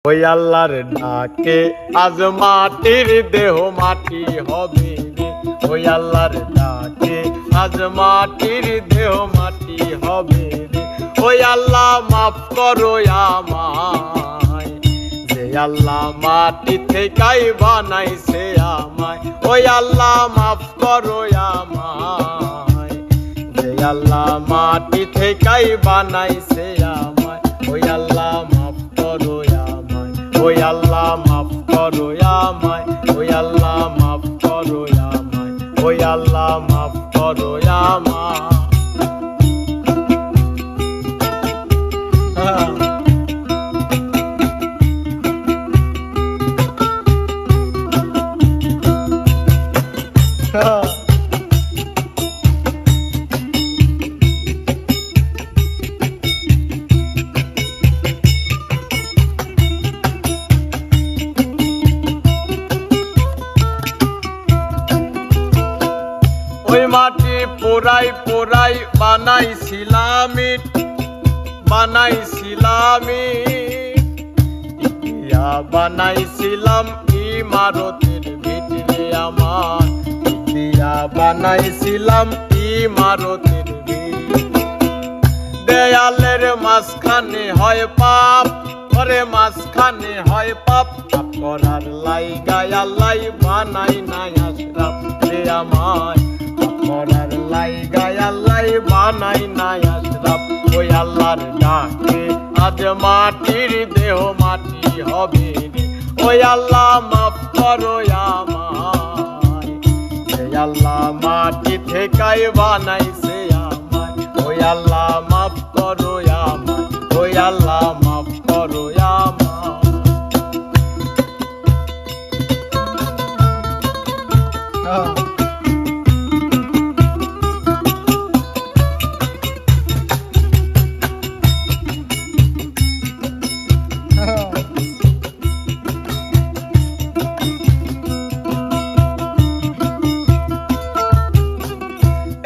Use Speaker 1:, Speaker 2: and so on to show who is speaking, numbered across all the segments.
Speaker 1: ওই আল্লাহর ডাকে আজ মাটির দেহ মাটি হবে রে। ওই আল্লাহর ডাকে আজ মাটির দেহ মাটি হবে রে। ওই আল্লাহ মাফ করো আমায়, যে আল্লাহ মাটি থেকেই বানাইছে আমায়। ওই আল্লাহ মাফ করো আমায়, যে আল্লাহ মাটি থেকেই বানাইছে আমায়। ওই আল্লাহ মাফ করো আমায়, ওই আল্লাহ মাফ করো আমায়। ওই আল্লাহ মাফ করো আমায়, ওই আল্লাহ মাফ করো আমায়। ওই মাটি পোড়াই পোড়াই বানাইছিলাম ইট, বানাইছিলাম ইয়া বানাইছিলাম ইমারতের ভিতরে আমার, ইয়া বানাইছিলাম ইমারতের ভিতরে। দেয়ালের মাঝখানে হয় পাপ, ওরে মাঝখানে হয় পাপ, পাপ করার লাইগায় আল্লাহ বানাই নাই আশরাফ রে আমায়। করার লাইগায় আল্লাহ বানাই নাই আশরাফ। ওই আল্লাহর ডাকে আজ মাটির দেহ মাটি হবে রে। ওই আল্লাহ মাফ করো আমায়, যে আল্লাহ মাটি থেকেই বানাইছে আমায়। ওই আল্লাহ মাফ করো আমায়, ওই আল্লাহ মাফ করো আমায়।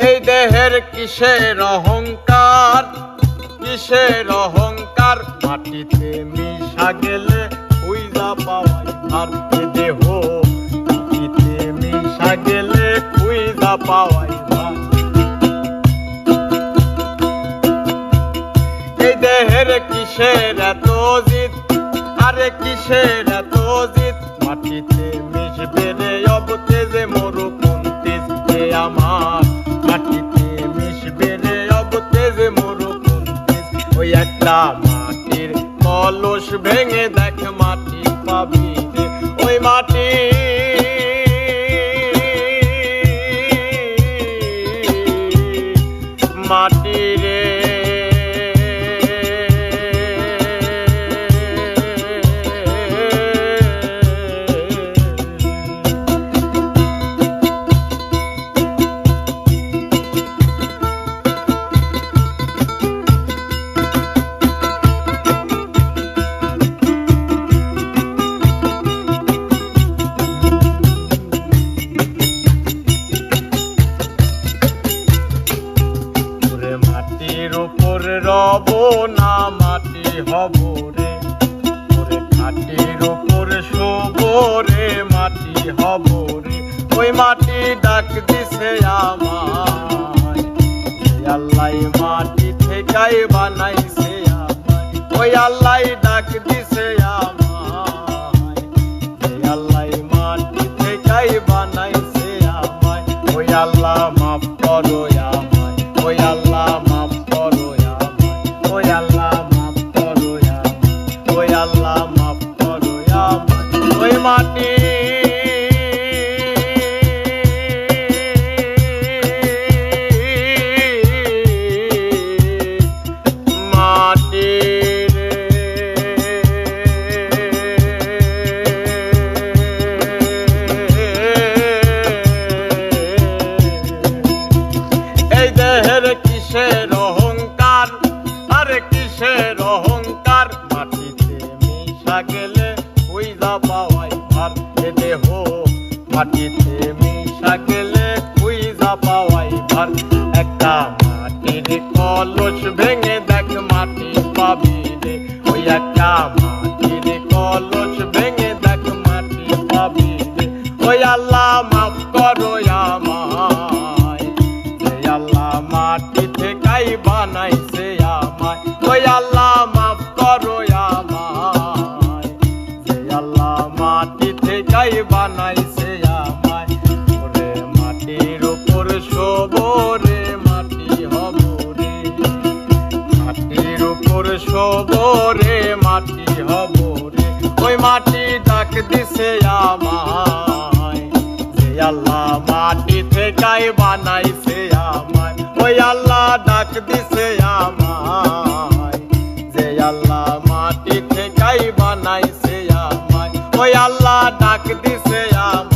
Speaker 1: এই দেহের কিসের অহংকার, কিসের অহংকার, মাটিতে মিশা গেলে খুঁজা পাওয়াই ভার। দেহ মাটিতে মিশা গেলে খুঁজা পাওয়াই ভার। এই দেহের কিসের এত জিদ, আরে কিসের এত জিদ, মাটিতে মিশবে রে অবতে যে মরু কোন তেজ রে আমার। মাটিতে মিশবে রে অবতে যে মরু কোন তেজ। ওই একটা মাটির কলস ভেঙে দেখ মাটি পাবি রে। ওই মাটি মাটি রে রব না মাটি হব রে। ওরে মাটির উপর শোব রে, মাটি হব রে। ওই মাটি ডাক দিছে আমায়, আল্লাহ মাটি থেকেই বানাইছে আমায়। ওই আল্লাহ ডাক দিছে আমায়, আল্লাহ মাটি থেকেই বানাইছে আমায়। ওই আল্লাহ মাফ করো আমায়, ওই আল্লাহ মাফ করো আমায়। ওই আল্লাহ মাফ করো আমায়, ওই আল্লাহ মাফ করো আমায়। ওই মাটি মাটি রে। এই দেহের কিসের অহংকার, আরে কিসের অহংকার, মাটিতে মিশা গেলে খুঁজা পাওয়াই ভার। এ দেহ মাটিতে মিশা গেলে খুঁজা পাওয়াই ভার। একটা মাটির কলস ভেঙে দেখ মাটি পাবি রে। ওই একটা মাটির কলস বানাইছে আমায়। ওরে মাটির উপর শোবো রে মাটি হব রে, মাটির উপর শোবো রে মাটি হব রে। ওই মাটি ডাক দিছে আমায়, যে আল্লাহ মাটি থেকেই বানাইছে আমায়। ওই আল্লাহ ডাক দিছে আমায়, যে আল্লাহ মাটি থেকেই বানাইছে আমায়। ওই আল্লাহ ডাক দিছে আমায়।